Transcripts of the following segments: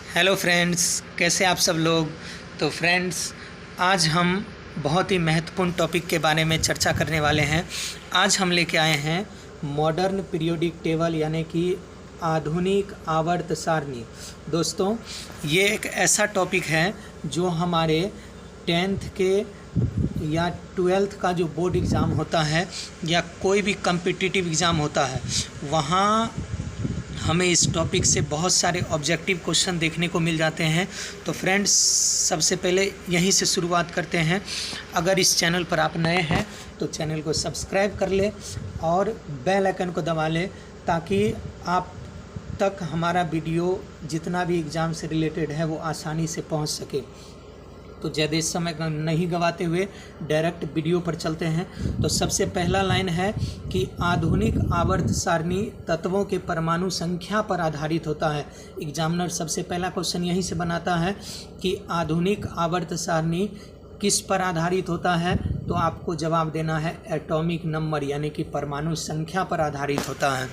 Hello friends, कैसे आप सब लोग। तो फ्रेंड्स, आज हम बहुत ही महत्वपूर्ण टॉपिक के बारे में चर्चा करने वाले हैं। आज हम लेके आए हैं मॉडर्न पीरियोडिक टेबल यानी कि आधुनिक आवर्त सारणी। दोस्तों, ये एक ऐसा टॉपिक है जो हमारे 10th के या 12th का जो बोर्ड एग्ज़ाम होता है या कोई भी कम्पिटिटिव एग्ज़ाम होता है, वहाँ हमें इस टॉपिक से बहुत सारे ऑब्जेक्टिव क्वेश्चन देखने को मिल जाते हैं। तो फ्रेंड्स, सबसे पहले यहीं से शुरुआत करते हैं। अगर इस चैनल पर आप नए हैं तो चैनल को सब्सक्राइब कर ले और बेल आइकन को दबा लें, ताकि आप तक हमारा वीडियो जितना भी एग्ज़ाम से रिलेटेड है वो आसानी से पहुंच सके। तो ज़्यादा समय नहीं गवाते हुए डायरेक्ट वीडियो पर चलते हैं। तो सबसे पहला लाइन है कि आधुनिक आवर्त सारणी तत्वों के परमाणु संख्या पर आधारित होता है। एग्जामिनर सबसे पहला क्वेश्चन यहीं से बनाता है कि आधुनिक आवर्त सारणी किस पर आधारित होता है। तो आपको जवाब देना है एटॉमिक नंबर यानी कि परमाणु संख्या पर आधारित होता है।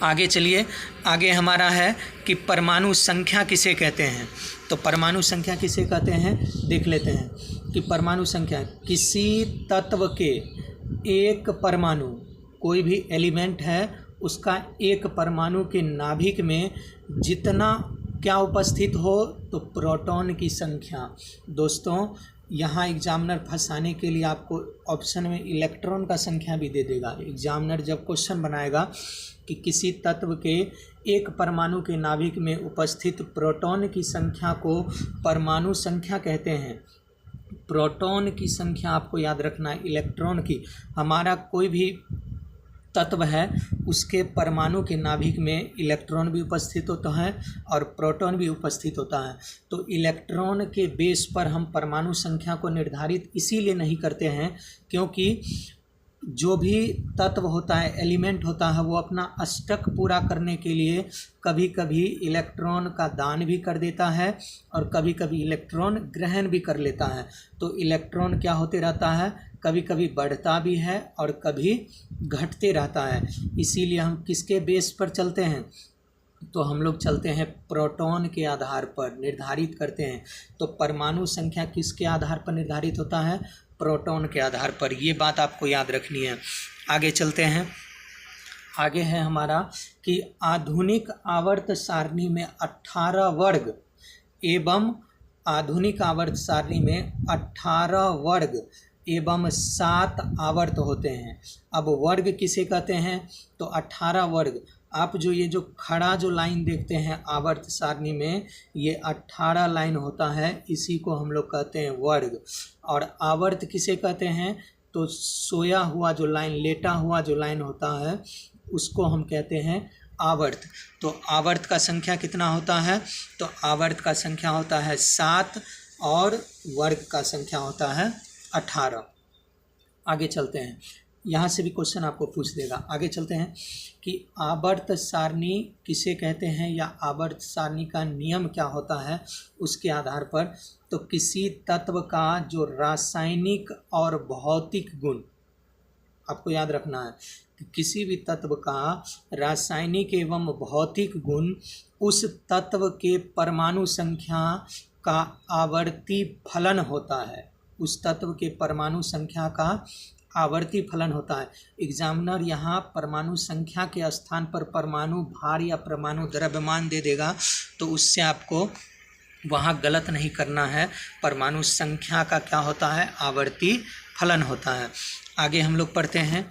आगे चलिए, आगे हमारा है कि परमाणु संख्या किसे कहते हैं। तो परमाणु संख्या किसे कहते हैं देख लेते हैं कि परमाणु संख्या किसी तत्व के एक परमाणु, कोई भी एलिमेंट है उसका एक परमाणु के नाभिक में जितना क्या उपस्थित हो, तो प्रोटॉन की संख्या। दोस्तों, यहाँ एग्जामिनर फंसाने के लिए आपको ऑप्शन में इलेक्ट्रॉन का संख्या भी दे देगा। एग्जामिनर जब क्वेश्चन बनाएगा कि किसी तत्व के एक परमाणु के नाभिक में उपस्थित प्रोटॉन की संख्या को परमाणु संख्या कहते हैं। प्रोटॉन की संख्या आपको याद रखना है, इलेक्ट्रॉन की। हमारा कोई भी तत्व है उसके परमाणु के नाभिक में इलेक्ट्रॉन भी उपस्थित होता है और प्रोटॉन भी उपस्थित होता है। तो इलेक्ट्रॉन के बेस पर हम परमाणु संख्या को निर्धारित इसीलिए नहीं करते हैं क्योंकि जो भी तत्व होता है, एलिमेंट होता है, वो अपना अष्टक पूरा करने के लिए कभी कभी इलेक्ट्रॉन का दान भी कर देता है और कभी कभी इलेक्ट्रॉन ग्रहण भी कर लेता है। तो इलेक्ट्रॉन क्या होते रहता है, कभी कभी बढ़ता भी है और कभी घटते रहता है। इसीलिए हम किसके बेस पर चलते हैं, तो हम लोग चलते हैं प्रोटॉन के आधार पर निर्धारित करते हैं। तो परमाणु संख्या किसके आधार पर निर्धारित होता है, प्रोटॉन के आधार पर। ये बात आपको याद रखनी है। आगे चलते हैं। आगे है हमारा कि आधुनिक आवर्त सारणी में 18 वर्ग एवं आधुनिक आवर्त सारणी में 18 वर्ग एवं 7 आवर्त होते हैं। अब वर्ग किसे कहते हैं, तो 18 वर्ग। आप जो ये जो खड़ा जो लाइन देखते हैं आवर्त सारणी में, ये 18 लाइन होता है, इसी को हम लोग कहते हैं वर्ग। और आवर्त किसे कहते हैं, तो सोया हुआ जो लाइन, लेटा हुआ जो लाइन होता है उसको हम कहते हैं आवर्त। तो आवर्त का संख्या कितना होता है, तो आवर्त का संख्या होता है 7 और वर्ग का संख्या होता है 18। आगे चलते हैं, यहाँ से भी क्वेश्चन आपको पूछ देगा। आगे चलते हैं कि आवर्त सारणी किसे कहते हैं या आवर्त सारणी का नियम क्या होता है उसके आधार पर। तो किसी तत्व का जो रासायनिक और भौतिक गुण, आपको याद रखना है कि किसी भी तत्व का रासायनिक एवं भौतिक गुण उस तत्व के परमाणु संख्या का आवर्ती फलन होता है। उस तत्व के परमाणु संख्या का आवर्ती फलन होता है। एग्जामिनर यहाँ परमाणु संख्या के स्थान पर परमाणु भार या परमाणु द्रव्यमान दे देगा, तो उससे आपको वहाँ गलत नहीं करना है। परमाणु संख्या का क्या होता है, आवर्ती फलन होता है। आगे हम लोग पढ़ते हैं।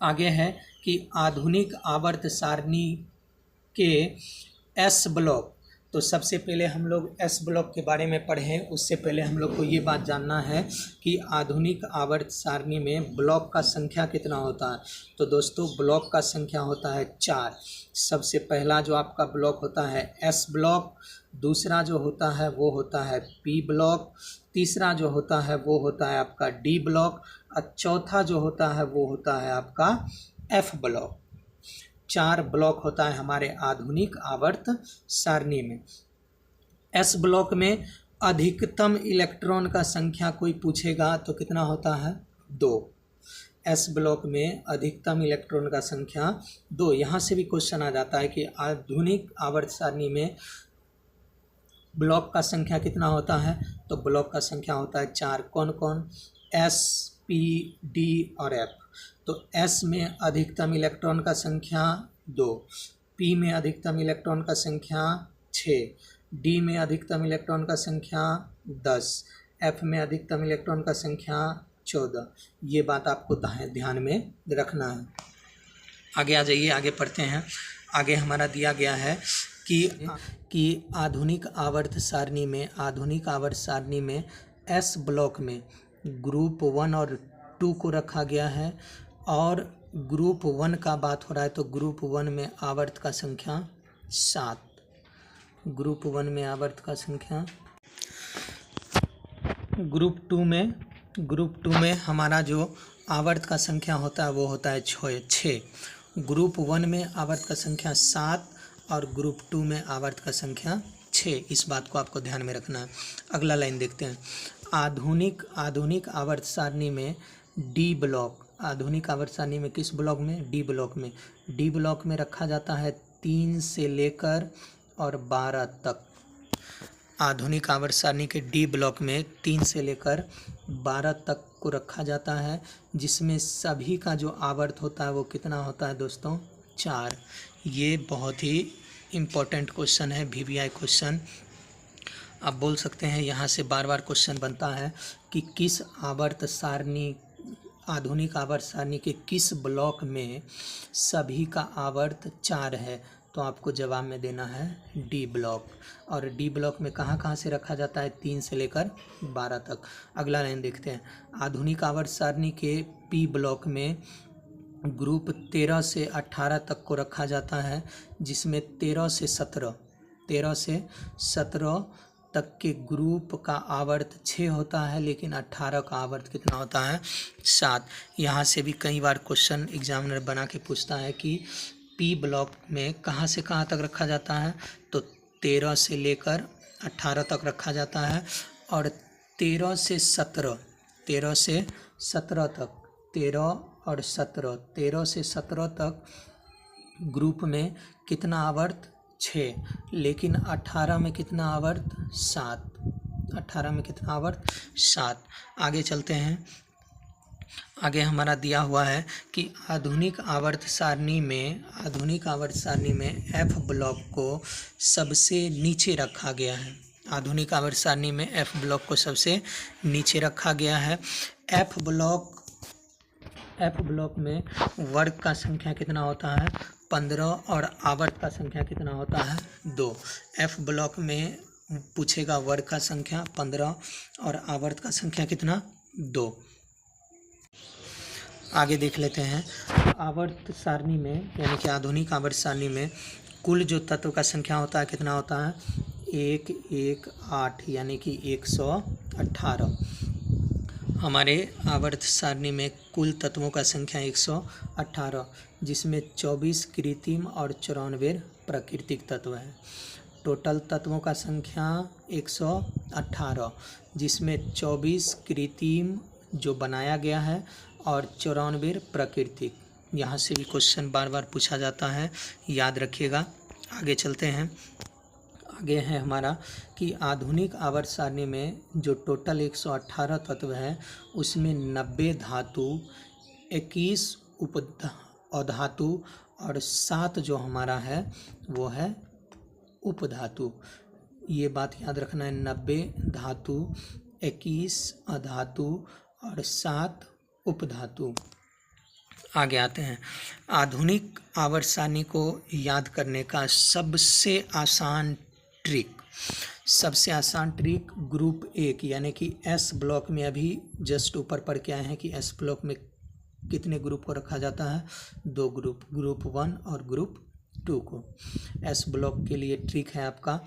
आगे है कि आधुनिक आवर्त सारणी के एस ब्लॉक। तो सबसे पहले हम लोग एस ब्लॉक के बारे में पढ़ें, उससे पहले हम लोग को ये बात जानना है कि आधुनिक आवर्त सारणी में ब्लॉक का संख्या कितना होता है। तो दोस्तों, ब्लॉक का संख्या होता है 4। सबसे पहला जो आपका ब्लॉक होता है एस ब्लॉक, दूसरा जो होता है वो होता है पी ब्लॉक, तीसरा जो होता है वो होता है आपका डी ब्लॉक और चौथा जो होता है वो होता है आपका एफ ब्लॉक। 4 ब्लॉक होता है हमारे आधुनिक आवर्त सारणी में। एस ब्लॉक में अधिकतम इलेक्ट्रॉन का संख्या कोई पूछेगा तो कितना होता है, 2। एस ब्लॉक में अधिकतम इलेक्ट्रॉन का संख्या 2। यहाँ से भी क्वेश्चन आ जाता है कि आधुनिक आवर्त सारणी में ब्लॉक का संख्या कितना होता है? तो ब्लॉक का संख्या होता है 4। कौन कौन? S, P, D और F। तो S में अधिकतम इलेक्ट्रॉन का संख्या 2, P में अधिकतम इलेक्ट्रॉन का संख्या 6, D में अधिकतम इलेक्ट्रॉन का संख्या 10, F में अधिकतम इलेक्ट्रॉन का संख्या 14। ये बात आपको ध्यान में रखना है। आगे आ जाइए, आगे पढ़ते हैं। आगे हमारा दिया गया है कि आधुनिक आवर्त सारणी में S ब्लॉक में ग्रुप 1 और 2 को रखा गया है, और ग्रुप 1 का बात हो रहा है तो ग्रुप 1 में आवर्त का संख्या 7। ग्रुप 1 में आवर्त का संख्या। ग्रुप 2 में हमारा जो आवर्त का संख्या होता है वो होता है 6। ग्रुप 1 में आवर्त का संख्या 7 और ग्रुप 2 में आवर्त का संख्या 6। इस बात को आपको ध्यान में रखना है। अगला लाइन देखते हैं। आधुनिक आवर्त सारणी में डी ब्लॉक। आधुनिक आवर्त सारणी में किस ब्लॉक में? डी ब्लॉक में। डी ब्लॉक में रखा जाता है 3 से लेकर और 12 तक। आधुनिक आवर्त सारणी के डी ब्लॉक में 3 से लेकर 12 तक को रखा जाता है, जिसमें सभी का जो आवर्त होता है वो कितना होता है दोस्तों? 4। ये बहुत ही इम्पोर्टेंट क्वेश्चन है, VVI क्वेश्चन। आप बोल सकते हैं यहाँ से बार बार क्वेश्चन बनता है कि किस आवर्त सारणी, आधुनिक आवर्त सारणी के किस ब्लॉक में सभी का आवर्त 4 है? तो आपको जवाब में देना है डी ब्लॉक। और डी ब्लॉक में कहाँ से रखा जाता है? 3 से लेकर 12 तक। अगला लाइन देखते हैं। आधुनिक आवर्त सारणी के पी ब्लॉक में ग्रुप 13 से 18 तक को रखा जाता है, जिसमें 13 से 17 तक के ग्रुप का आवर्त 6 होता है, लेकिन 18 का आवर्त कितना होता है? 7। यहाँ से भी कई बार क्वेश्चन एग्जामिनर बना के पूछता है कि पी ब्लॉक में कहाँ से कहाँ तक रखा जाता है? तो 13 से लेकर 18 तक रखा जाता है, और 13 से 17 तक, 13 से 17 तक ग्रुप में कितना आवर्त? 6, लेकिन 18 में कितना आवर्त? 7। 18 में कितना आवर्त? 7। आगे चलते हैं। आगे हमारा दिया हुआ है कि आधुनिक आवर्त सारणी में F ब्लॉक को सबसे नीचे रखा गया है। आधुनिक आवर्त सारणी में F ब्लॉक को सबसे नीचे रखा गया है। F ब्लॉक में वर्ग का संख्या कितना होता है? 15, और आवर्त का संख्या कितना होता है? 2। F ब्लॉक में पूछेगा वर्ग का संख्या 15 और आवर्त का संख्या कितना? 2। आगे देख लेते हैं। आवर्त सारणी में, यानी कि आधुनिक आवर्त सारणी में कुल जो तत्व का संख्या होता है कितना होता है? 1, 1, 8, यानी कि 118। हमारे आवर्त सारणी में कुल तत्वों का संख्या 118, जिसमें 24 कृत्रिम और 94 प्राकृतिक तत्व हैं। टोटल तत्वों का संख्या 118, जिसमें 24 कृत्रिम जो बनाया गया है और 94 प्राकृतिक। यहाँ से भी क्वेश्चन बार बार पूछा जाता है, याद रखिएगा। आगे चलते हैं। आगे है हमारा कि आधुनिक आवर्त सारणी में जो टोटल 118 तत्व है, उसमें 90 धातु, 21 अधातु और 7 जो हमारा है वो है उपधातु। ये बात याद रखना है, 90 धातु, 21 अधातु और 7 उपधातु। आगे आते हैं। आधुनिक आवर्त सारणी को याद करने का सबसे आसान ट्रिक ग्रुप 1 यानी कि S ब्लॉक में, अभी जस्ट ऊपर पढ़ के आए हैं कि S ब्लॉक में कितने ग्रुप को रखा जाता है? 2 ग्रुप 1 और ग्रुप 2 को। S ब्लॉक के लिए ट्रिक है आपका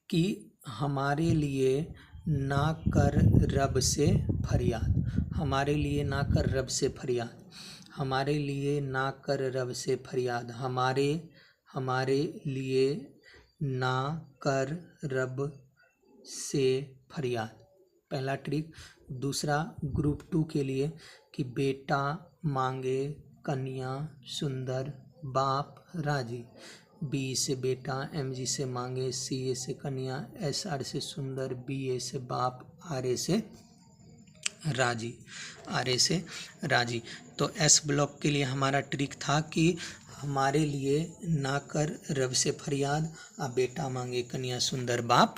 कि हमारे लिए ना कर रब से फरियाद, हमारे लिए ना कर रब से फरियाद, हमारे लिए ना कर रब से फरियाद, हमारे लिए ना कर रब से फरियाद, पहला ट्रिक। दूसरा ग्रुप 2 के लिए कि बेटा मांगे कन्या सुंदर बाप राजी, बी से बेटा, एम जी से मांगे, सी ए से कन्या, एस आर से सुंदर, बी ए से बाप, आर ए से राजी, आर ए से राजी। तो एस ब्लॉक के लिए हमारा ट्रिक था कि हमारे लिए ना कर रब से फरियाद, आ बेटा मांगे कन्या सुंदर बाप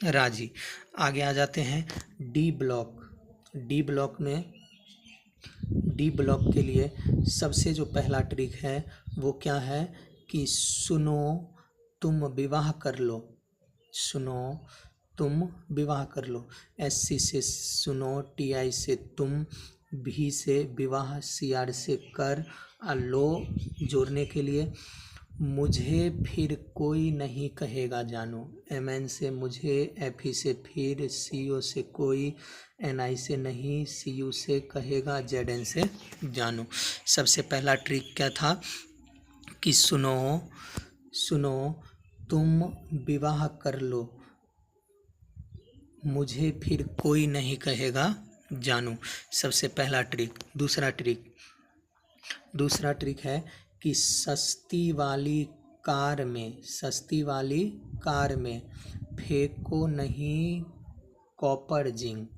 राजी। आगे आ जाते हैं डी ब्लॉक। डी ब्लॉक के लिए सबसे जो पहला ट्रिक है वो क्या है कि सुनो तुम विवाह कर लो, सुनो तुम विवाह कर लो। एस सी से सुनो, टी आई से तुम, भी से विवाह, सी आर से कर, लो जोड़ने के लिए मुझे फिर कोई नहीं कहेगा जानो। एम एन से मुझे, एफ ई से फिर, सी ओ से कोई, एन आई से नहीं, सी यू से कहेगा, जेड एन से जानो। सबसे पहला ट्रिक क्या था कि सुनो तुम विवाह कर लो, मुझे फिर कोई नहीं कहेगा जानू। सबसे पहला ट्रिक। दूसरा ट्रिक है कि सस्ती वाली कार में फेंको नहीं कॉपर जिंक,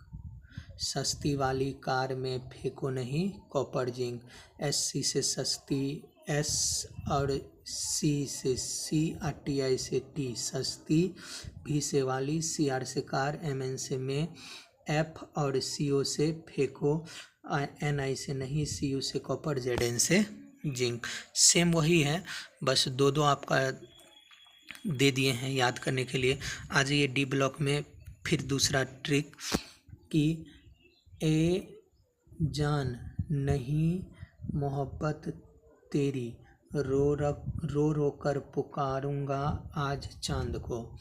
सस्ती वाली कार में फेंको नहीं कॉपर जिंक। एस सी से सस्ती, एस और सी से सी, और टी आई से टी सस्ती, भी से वाली, सी आर से कार, एम एन से में, एफ और सी ओ से फेंको, एन आई से नहीं, सी यू से कॉपर, जेड एन से जिंक। सेम वही है, बस दो आपका दे दिए हैं याद करने के लिए। आ जाइए डी ब्लॉक में फिर दूसरा ट्रिक कि ए जान नहीं मोहब्बत तेरी, रो कर पुकारूंगा आज चांद को।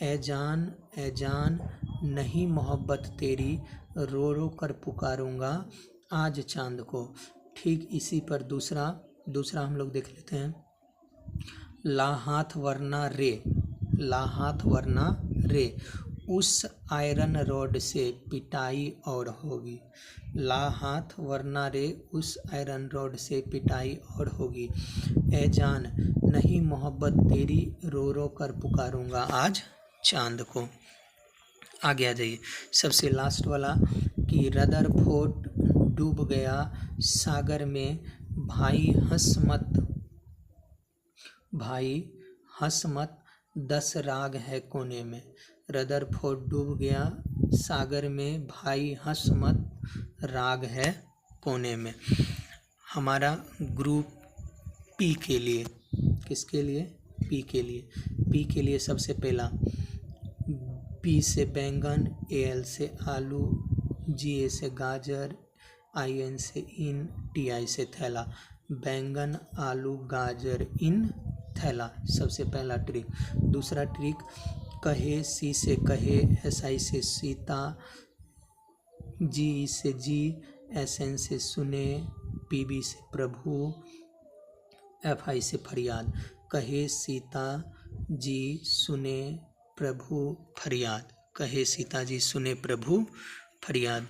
ए जान नहीं मोहब्बत तेरी, रो कर पुकारूंगा आज चांद को। ठीक इसी पर दूसरा हम लोग देख लेते हैं। ला हाथ वरना रे, उस आयरन रोड से पिटाई और होगी। ला हाथ वरना रे, उस आयरन रोड से पिटाई और होगी। ए जान नहीं मोहब्बत तेरी, रो कर पुकारूंगा आज चांद को। आगे आ जाइए सबसे लास्ट वाला कि रदरफोर्ड डूब गया सागर में, भाई हंस मत 10 राग है कोने में। रदरफोर्ड डूब गया सागर में, भाई हंस मत राग है कोने में। हमारा ग्रुप पी के लिए, किसके लिए? पी के लिए सबसे पहला बी से बैंगन, ए एल से आलू, जी ए से गाजर, आई एन से इन, टी आई से थैला। बैंगन, आलू, गाजर, इन, थैला। सबसे पहला ट्रिक। दूसरा ट्रिक कहे, सी से कहे, एस आई से सीता, जी ई से जी, एस एन से सुने, पी बी से प्रभु, एफ आई से फरियाद। कहे सीता जी सुने प्रभु फरियाद, कहे सीता जी सुने प्रभु फरियाद।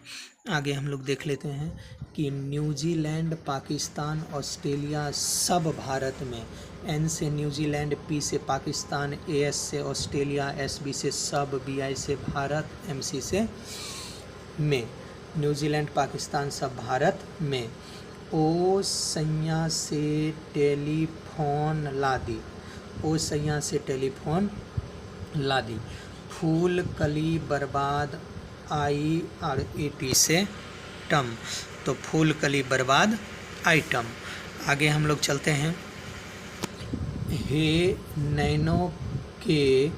आगे हम लोग देख लेते हैं कि न्यूजीलैंड, पाकिस्तान, ऑस्ट्रेलिया सब भारत में। एन से न्यूजीलैंड, पी से पाकिस्तान, ए एस से ऑस्ट्रेलिया, एस बी से सब, बी आई से भारत, एम सी से में। न्यूजीलैंड, पाकिस्तान सब भारत में। ओ सैया से टेलीफोन ला दी, ओ सैया से टेलीफोन ला दी। फूल कली बर्बाद, आई और ए टी से टम, तो फूल कली बर्बाद आइटम। आगे हम लोग चलते हैं। हे नैनो के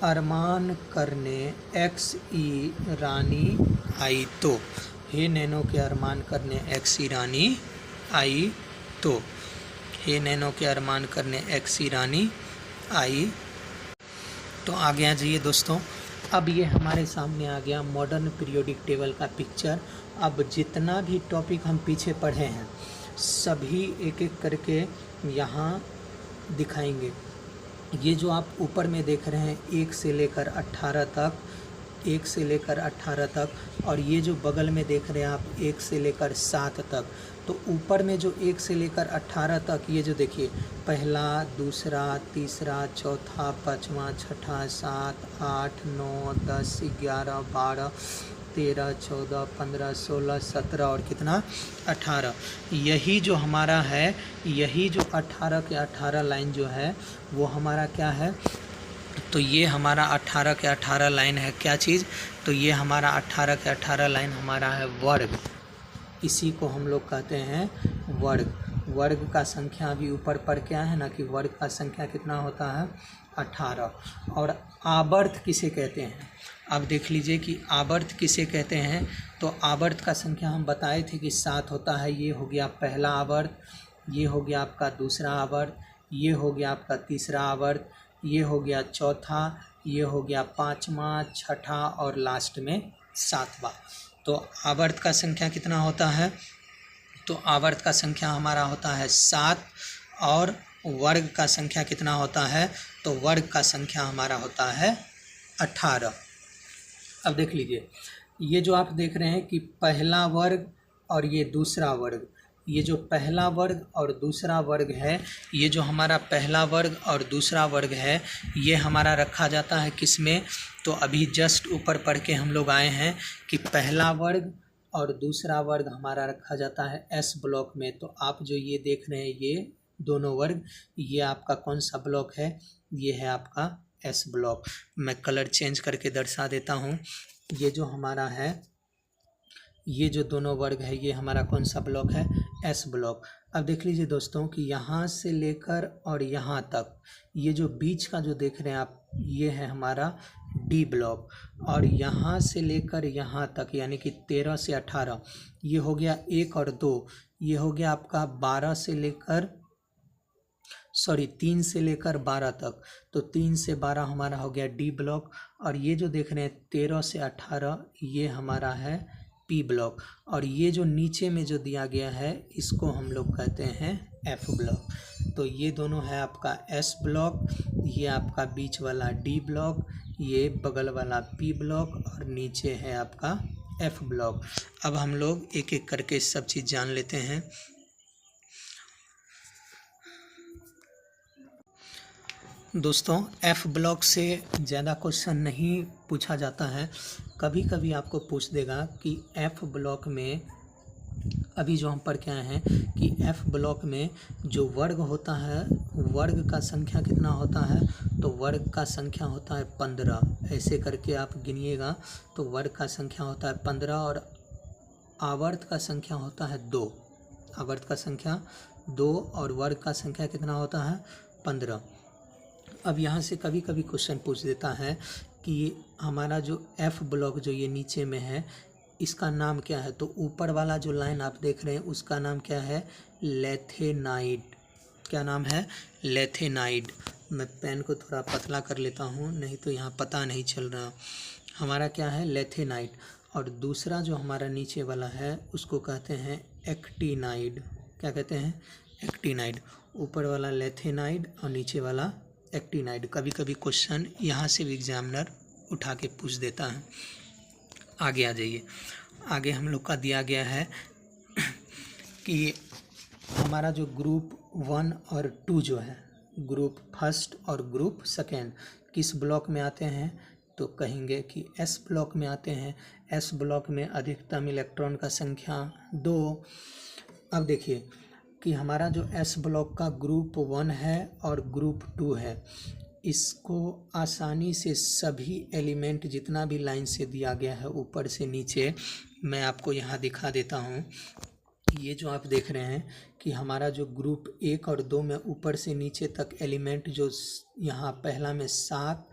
अरमान करने, एक्स ई रानी आई तो। हे नैनो के अरमान करने, एक्स ई रानी आई तो। हे नैनो के अरमान करने, एक्स ई रानी आई। तो आगे आ जाइए दोस्तों, अब ये हमारे सामने आ गया मॉडर्न पीरियोडिक टेबल का पिक्चर। अब जितना भी टॉपिक हम पीछे पढ़े हैं सभी एक एक करके यहाँ दिखाएंगे। ये जो आप ऊपर में देख रहे हैं 1 से लेकर 18 तक, 1 से लेकर 18 तक, और ये जो बगल में देख रहे हैं आप 1 से लेकर 7 तक। तो ऊपर में जो 1 से लेकर 18 तक, ये जो देखिए पहला, दूसरा, तीसरा, चौथा, पाँचवा, छठा, 7, 8, 9, 10, 11, 12, 13, 14, 15, 16, 17 और कितना 18। यही जो हमारा है, यही जो 18 के 18 लाइन जो है वो हमारा क्या है, तो ये हमारा 18 के 18 लाइन है क्या चीज़, तो ये हमारा 18 के 18 लाइन हमारा है वर्ग। इसी को हम लोग कहते हैं वर्ग। वर्ग का संख्या अभी ऊपर पढ़ के आए हैं ना कि वर्ग का संख्या कितना होता है 18। और आवर्त किसे कहते हैं, अब देख लीजिए कि आवर्त किसे कहते हैं। तो आवर्त का संख्या हम बताए थे कि 7 होता है। ये हो गया पहला आवर्त, ये हो गया आपका दूसरा आवर्त, ये हो गया आपका तीसरा आवर्त, ये हो गया चौथा, ये हो गया पाँचवा, छठा और लास्ट में 7वां। तो आवर्त का संख्या कितना होता है, तो आवर्त का संख्या हमारा होता है 7। और वर्ग का संख्या कितना होता है, तो वर्ग का संख्या हमारा होता है 18। अब देख लीजिए, ये जो आप देख रहे हैं कि पहला वर्ग और ये दूसरा वर्ग, ये जो पहला वर्ग और दूसरा वर्ग है, ये जो हमारा पहला वर्ग और दूसरा वर्ग है, ये हमारा रखा जाता है किस में, तो अभी जस्ट ऊपर पढ़ के हम लोग आए हैं कि पहला वर्ग और दूसरा वर्ग हमारा रखा जाता है एस ब्लॉक में। तो आप जो ये देख रहे हैं ये दोनों वर्ग, ये आपका कौन सा ब्लॉक है, ये है आपका एस ब्लॉक। मैं कलर चेंज करके दर्शा देता हूँ। ये जो हमारा है, ये जो दोनों वर्ग है, ये हमारा कौन सा ब्लॉक है, एस ब्लॉक। अब देख लीजिए दोस्तों कि यहाँ से लेकर और यहाँ तक, ये जो बीच का जो देख रहे हैं आप, ये है हमारा डी ब्लॉक। और यहाँ से लेकर यहाँ तक यानी कि 13 से 18, ये हो गया 1 और 2, ये हो गया आपका 12 से लेकर 3 से लेकर 12 तक। तो 3 से 12 हमारा हो गया डी ब्लॉक। और ये जो देख रहे हैं 13 से 18, ये हमारा है पी ब्लॉक। और ये जो नीचे में जो दिया गया है इसको हम लोग कहते हैं एफ ब्लॉक। तो ये दोनों है आपका एस ब्लॉक, ये आपका बीच वाला डी ब्लॉक, ये बगल वाला पी ब्लॉक और नीचे है आपका एफ ब्लॉक। अब हम लोग एक एक करके सब चीज़ जान लेते हैं। दोस्तों एफ ब्लॉक से ज़्यादा क्वेश्चन नहीं पूछा जाता है, कभी कभी आपको पूछ देगा कि एफ ब्लॉक में, अभी जो हम पढ़ के आए हैं कि एफ ब्लॉक में जो वर्ग होता है, वर्ग का संख्या कितना होता है, तो वर्ग का संख्या होता है 15। ऐसे करके आप गिनिएगा तो वर्ग का संख्या होता है 15। और आवर्त का संख्या होता है 2। आवर्त का संख्या 2 और वर्ग का संख्या कितना होता है 15। अब यहाँ से कभी कभी क्वेश्चन पूछ देता है कि हमारा जो एफ ब्लॉक जो ये नीचे में है इसका नाम क्या है, तो ऊपर वाला जो लाइन आप देख रहे हैं उसका नाम क्या है, लेथेनाइड। क्या नाम है, लेथेनाइड। मैं पेन को थोड़ा पतला कर लेता हूँ, नहीं तो यहाँ पता नहीं चल रहा। हमारा क्या है, लेथेनाइड। और दूसरा जो हमारा नीचे वाला है उसको कहते हैं एक्टिनाइड। क्या कहते हैं, एक्टिनाइड। ऊपर वाला लेथेनाइड और नीचे वाला एक्टिनाइड। कभी कभी क्वेश्चन यहाँ से भी एग्जामिनर उठा के पूछ देता है। आगे आ जाइए, आगे हम लोग का दिया गया है कि हमारा जो ग्रुप 1 और 2 जो है, ग्रुप फर्स्ट और ग्रुप सेकेंड किस ब्लॉक में आते हैं, तो कहेंगे कि एस ब्लॉक में आते हैं। एस ब्लॉक में अधिकतम इलेक्ट्रॉन का संख्या 2। अब देखिए कि हमारा जो एस ब्लॉक का ग्रुप 1 है और ग्रुप 2 है, इसको आसानी से सभी एलिमेंट जितना भी लाइन से दिया गया है ऊपर से नीचे, मैं आपको यहाँ दिखा देता हूँ। ये जो आप देख रहे हैं कि हमारा जो ग्रुप 1 और 2 में ऊपर से नीचे तक एलिमेंट जो यहाँ पहला में 7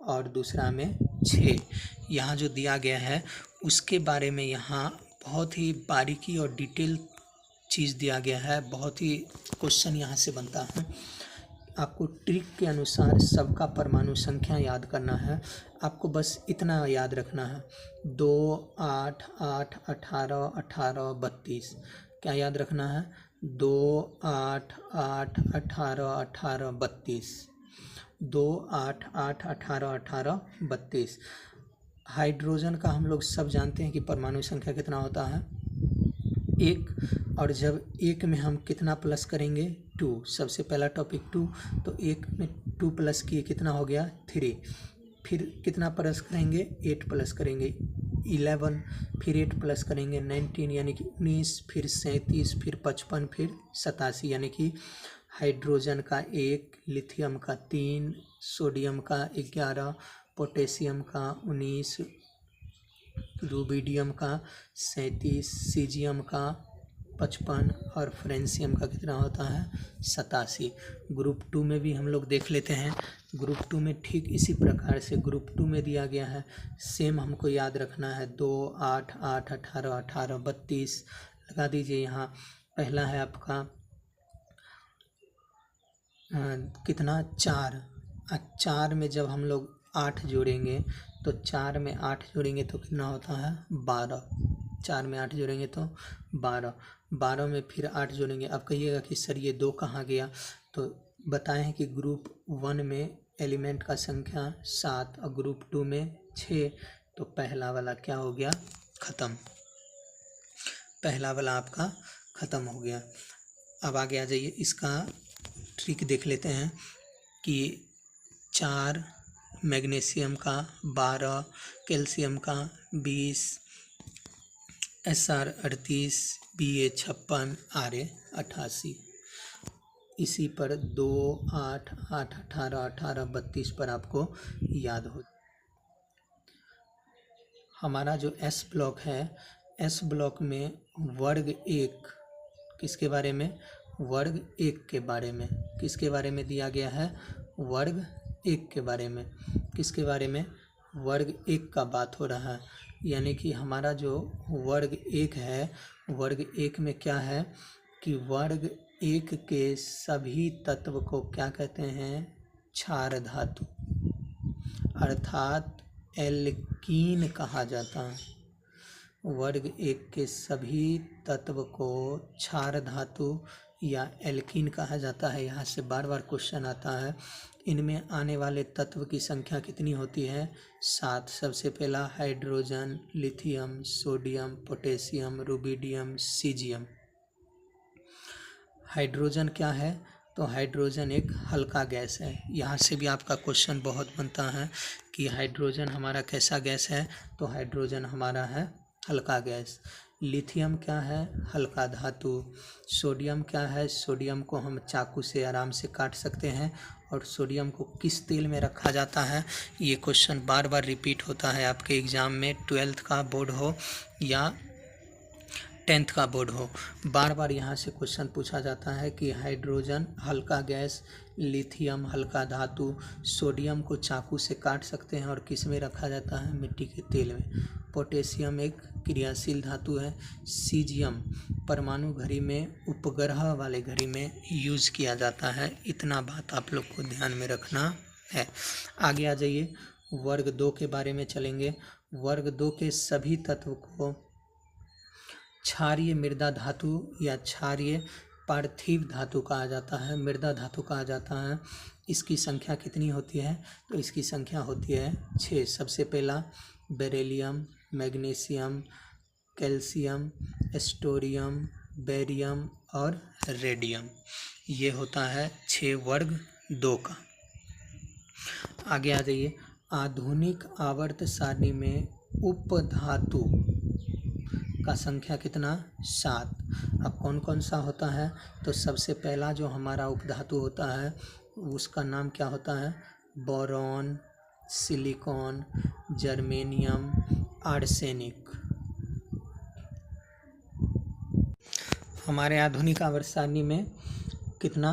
और दूसरा में 6 यहाँ जो दिया गया है उसके बारे में यहाँ बहुत ही बारीकी और डिटेल चीज़ दिया गया है। बहुत ही क्वेश्चन यहाँ से बनता है। आपको ट्रिक के अनुसार सबका परमाणु संख्या याद करना है। आपको बस इतना याद रखना है, 2, 8, 8, 18, 18, 32। क्या याद रखना है, 2, 8, 8, 18, 18, 32। 2, 8, 8, 18, 18, 32। हाइड्रोजन का हम लोग सब जानते हैं कि परमाणु संख्या कितना होता है, 1। और जब 1 में हम कितना प्लस करेंगे, 2। सबसे पहला टॉपिक 2, तो 1 में 2 प्लस किए कितना हो गया, 3। फिर कितना प्लस करेंगे, 8 प्लस करेंगे 11, फिर 8 प्लस करेंगे 19 यानी कि 19, फिर 37, फिर 55, फिर 87 यानी कि हाइड्रोजन का 1, लिथियम का 3, सोडियम का 11, पोटेशियम का 19, रूबिडियम का 37, सीजियम का 55 और फ्रेंसियम का कितना होता है, 87। ग्रुप 2 में भी हम लोग देख लेते हैं। ग्रुप 2 में ठीक इसी प्रकार से ग्रुप 2 में दिया गया है, सेम हमको याद रखना है। 2, 8, 8, 18, 18, 32 लगा दीजिए। यहाँ पहला है आपका कितना, 4। 4 में जब हम लोग 8 जोड़ेंगे तो 4 में 8 जोड़ेंगे तो कितना होता है, 12। 4 में 8 जोड़ेंगे तो 12। 12 में फिर 8 जोड़ेंगे। अब कहिएगा कि सर ये 2 कहाँ गया, तो बताएं कि ग्रुप 1 में एलिमेंट का संख्या 7 और ग्रुप 2 में 6, तो पहला वाला क्या हो गया, ख़त्म। पहला वाला आपका ख़त्म हो गया। अब आगे आ जाइए, इसका ट्रिक देख लेते हैं कि 4 मैग्नीशियम का 12, कैल्शियम का 20, Sr 38, Ba 56, Ra 88। इसी पर 2, 8, 8, 18, 18, 32 पर आपको याद हो। हमारा जो S ब्लॉक है, S ब्लॉक में वर्ग 1 किसके बारे में, वर्ग 1 के बारे में। किसके बारे में दिया गया है, वर्ग 1 के बारे में। किसके बारे में, वर्ग 1 का बात हो रहा है। यानी कि हमारा जो वर्ग 1 है, वर्ग 1 में क्या है कि वर्ग 1 के सभी तत्व को क्या कहते हैं, क्षार धातु अर्थात एल्कीन कहा जाता है। वर्ग 1 के सभी तत्व को क्षार धातु या एल्कीन कहा जाता है। यहाँ से बार बार क्वेश्चन आता है, इनमें आने वाले तत्व की संख्या कितनी होती है, 7। सबसे पहला hydrogen, lithium, sodium, potassium, rubidium, caesium. Hydrogen क्या है, तो हाइड्रोजन एक हल्का गैस है। यहाँ से भी आपका क्वेश्चन बहुत बनता है कि हाइड्रोजन हमारा कैसा गैस है, तो हाइड्रोजन हमारा है हल्का गैस। लिथियम क्या है, हल्का धातु। सोडियम क्या है, सोडियम को हम चाकू से आराम से काट सकते हैं। और सोडियम को किस तेल में रखा जाता है, ये क्वेश्चन बार बार रिपीट होता है आपके एग्ज़ाम में, 12th का बोर्ड हो या 10th का बोर्ड हो। बार बार यहाँ से क्वेश्चन पूछा जाता है कि हाइड्रोजन हल्का गैस, लिथियम हल्का धातु, सोडियम को चाकू से काट सकते हैं और किस में रखा जाता है, मिट्टी के तेल में। पोटेशियम एक क्रियाशील धातु है। सीजियम परमाणु घड़ी में, उपग्रह वाले घड़ी में यूज़ किया जाता है। इतना बात आप लोग को ध्यान में रखना है। आगे आ जाइए, वर्ग 2 के बारे में चलेंगे। वर्ग 2 के सभी तत्व को क्षारीय मृदा धातु या क्षारीय पार्थिव धातु कहा जाता है, मृदा धातु कहा जाता है। इसकी संख्या कितनी होती है, तो इसकी संख्या होती है 6। सबसे पहला बेरिलियम, मैग्नीशियम, कैल्शियम, एस्टोरियम, बेरियम और रेडियम। ये होता है 6 वर्ग 2 का। आगे आ जाइए, आधुनिक आवर्त सारणी में उपधातु का संख्या कितना, 7। अब कौन कौन सा होता है, तो सबसे पहला जो हमारा उपधातु होता है उसका नाम क्या होता है, बोरॉन, सिलिकॉन, जर्मेनियम, आर्सेनिक। हमारे आधुनिक आवर्त सारणी में कितना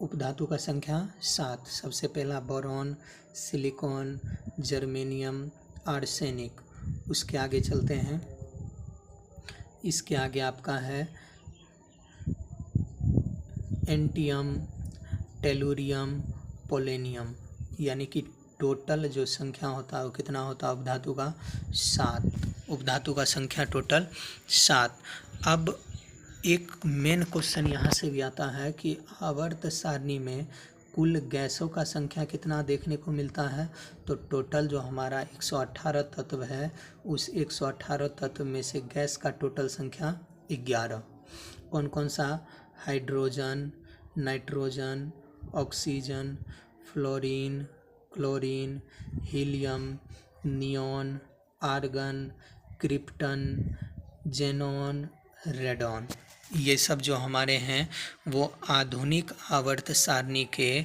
उपधातु का संख्या, 7। सबसे पहला बोरॉन, सिलिकॉन, जर्मेनियम, आर्सेनिक। उसके आगे चलते हैं, इसके आगे आपका है एंटियम, टेलुरियम, पोलेनियम। यानी कि टोटल जो संख्या होता है वो कितना होता है उपधातु का, 7। उपधातु का संख्या टोटल 7। अब एक मेन क्वेश्चन यहाँ से भी आता है कि आवर्त सारणी में कुल गैसों का संख्या कितना देखने को मिलता है? तो टोटल जो हमारा 118 तत्व है, उस 118 तत्व में से गैस का टोटल संख्या 11। कौन कौन सा? Hydrogen, nitrogen, oxygen, fluorine, chlorine, helium, neon, argon, krypton, xenon, radon. ये सब जो हमारे हैं वो आधुनिक आवर्त सारणी के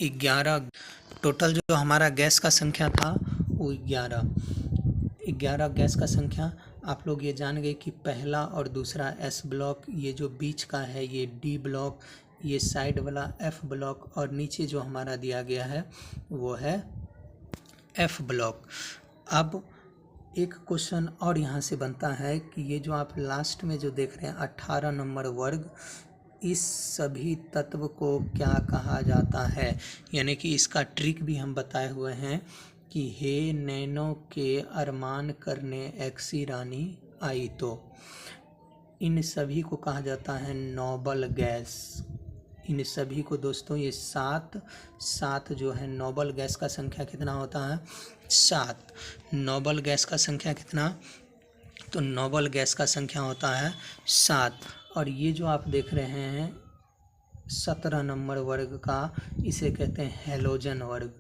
11। टोटल जो हमारा गैस का संख्या था वो 11 गैस का संख्या। आप लोग ये जान गए कि पहला और दूसरा एस ब्लॉक, ये जो बीच का है ये डी ब्लॉक, ये साइड वाला एफ ब्लॉक, और नीचे जो हमारा दिया गया है वो है एफ ब्लॉक। अब एक क्वेश्चन और यहाँ से बनता है कि ये जो आप लास्ट में जो देख रहे हैं 18 नंबर वर्ग, इस सभी तत्व को क्या कहा जाता है? यानी कि इसका ट्रिक भी हम बताए हुए हैं कि हे नैनो के अरमान करने एक्सी रानी आई। तो इन सभी को कहा जाता है नोबल गैस। इन सभी को दोस्तों ये सात जो है नोबल गैस का संख्या कितना होता है? 7। नोबल गैस का संख्या कितना? तो नोबल गैस का संख्या होता है 7। और ये जो आप देख रहे हैं 17 नंबर वर्ग का, इसे कहते हैं हैलोजन वर्ग।